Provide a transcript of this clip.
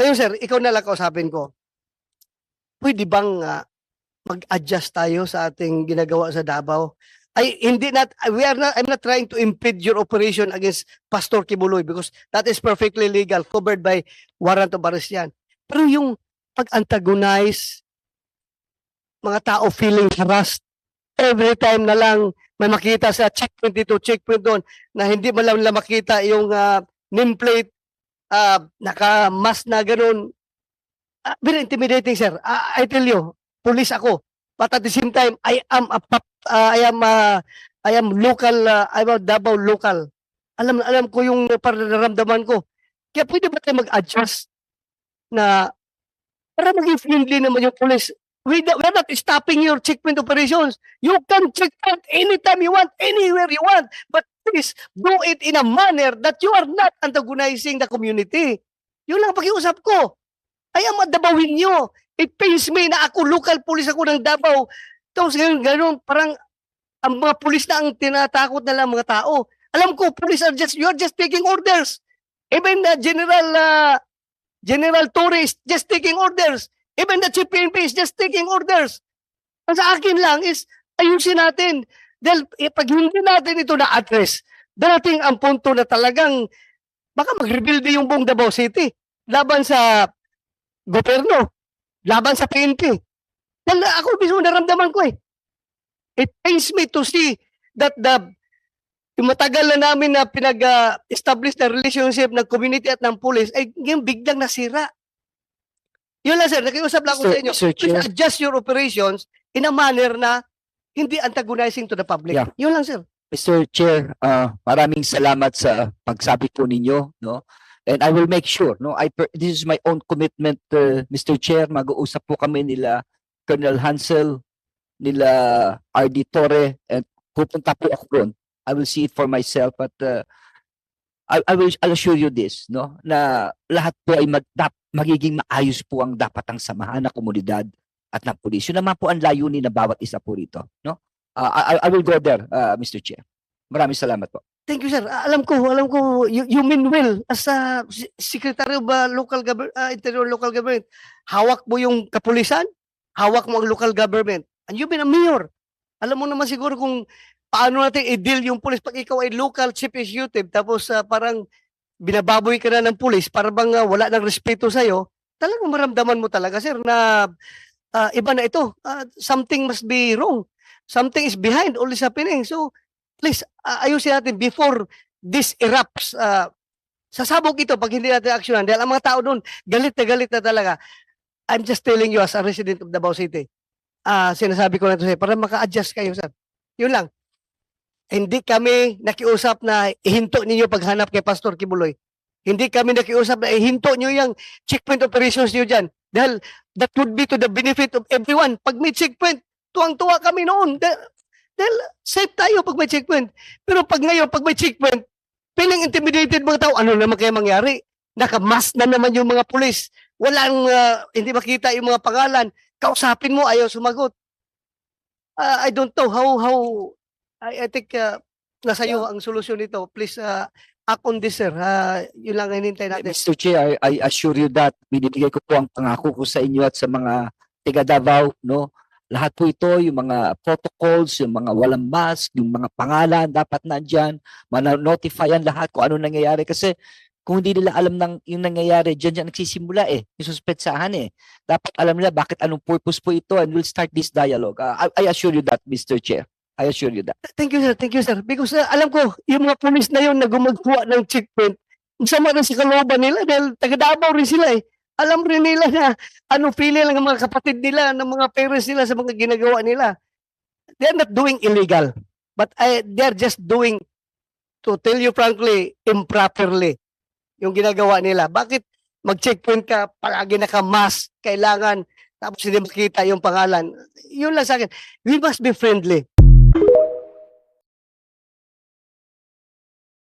Ngayon sir, ikaw na lang kausapin ko. Pwede bang mag-adjust tayo sa ating ginagawa sa Davao? I'm not trying to impede your operation against Pastor Kibuloy because that is perfectly legal, covered by warrant of arrest yan. Pero yung pag-antagonize, mga tao feeling harassed, every time na lang may makita sa checkpoint dito, checkpoint doon, na hindi mo lang makita yung nameplate, naka-mask na ganun. Very intimidating, sir. I tell you, police ako. But at the same time, I am local, I'm a Davao local. Alam ko yung nararamdaman ko. Kaya pwede ba tayo mag-adjust na para maging friendly naman yung police? We're not stopping your checkpoint operations. You can checkpoint anytime you want, anywhere you want. But please, do it in a manner that you are not antagonizing the community. Yun lang pakiusap ko. Ay, ang madabawin nyo. It pains me na ako, local police ako ng Davao. Tapos ganun, parang ang mga police na ang tinatakot na lang mga tao. Alam ko, police you are just taking orders. Even the General Torre is just taking orders. Even the Chief PNP is just taking orders. Ang sa akin lang is, ayusin natin. Dahil pag hindi natin ito na-address, darating ang punto na talagang baka mag-rebuild yung buong Davao City laban sa gobyerno, laban sa PNP. Dahil ako mismo naramdaman ko eh. It pains me to see that yung matagal na namin na pinag-establish na relationship ng community at ng police ay ngayon biglang nasira. Yun lang sir, nakiusap lang ako sa inyo. Please adjust your operations in a manner na hindi antagonizing to the public. Yeah. Yun lang sir. Mr. Chair, maraming salamat sa pagsabi po ninyo, no? And I will make sure, no? This is my own commitment, Mr. Chair. Mag-uusap po kami nila Colonel Hansel, nila RD Torre, and pupunta po ako doon. I will see it for myself, but I'll assure you this, no? Na lahat po ay magiging maayos po ang dapat ang samahan ng komunidad at ng pulis. Yun naman po ang layunin na bawat isa po rito, no? I will go there, Mr. Chair. Maraming salamat po. Thank you, sir. Alam ko, you mean well as a Secretary of Interior Local Government. Hawak mo yung kapulisan, hawak mo ang local government. And you've been a mayor. Alam mo naman siguro kung paano natin i-deal yung police pag ikaw ay local chief executive tapos parang binababoy ka na ng police para bang wala ng respeto sa'yo, talagang maramdaman mo talaga, sir, na iba na ito. Something must be wrong. Something is behind all this happening. So, please, ayusin natin before this erupts. Sasabog ito pag hindi natin aksyonan. Dahil ang mga tao doon, galit na talaga. I'm just telling you as a resident of Davao City. Sinasabi ko na ito sa'yo, para maka-adjust kayo, sir. Yun lang. Hindi kami nakiusap na ihinto ninyo paghanap kay Pastor Kibuloy. Hindi kami nakiusap na ihinto nyo yung checkpoint operations nyo dyan. Dahil that would be to the benefit of everyone. Pag may checkpoint, tuwang-tuwa kami noon. Dahil safe tayo pag may checkpoint. Pero pag ngayon, pag may checkpoint, feeling intimidated mga tao, ano naman kaya mangyari? Nakamask na naman yung mga pulis. Walang, hindi makita yung mga pangalan. Kausapin mo, ayaw sumagot. I don't know how I think nasa iyo ang solusyon nito. Please act on this, sir. Yun lang hinintay natin. Mr. Chair, I assure you that binibigay ko po ang pangako ko sa inyo at sa mga taga Davao, no? Lahat po ito, yung mga protocols, yung mga walang mask, yung mga pangalan, dapat nandyan, notifyan lahat kung ano nangyayari. Kasi kung hindi nila alam ng yung nangyayari, dyan nagsisimula yung suspetsahan Dapat alam nila bakit anong purpose po ito and we'll start this dialogue. I assure you that, Mr. Chair. I assure you that. Thank you, sir. Thank you, sir. Because alam ko, yung mga police na yun na gumagawa ng checkpoint, sama rin sa kalooban nila dahil taga-Davao rin sila Alam rin nila na anong feeling ng mga kapatid nila, ng mga parents nila sa mga ginagawa nila. They're not doing illegal. But they're just doing, to tell you frankly, improperly yung ginagawa nila. Bakit mag-checkpoint ka, palagi naka-mask, kailangan, tapos hindi makita yung pangalan. Yun lang sa akin. We must be friendly.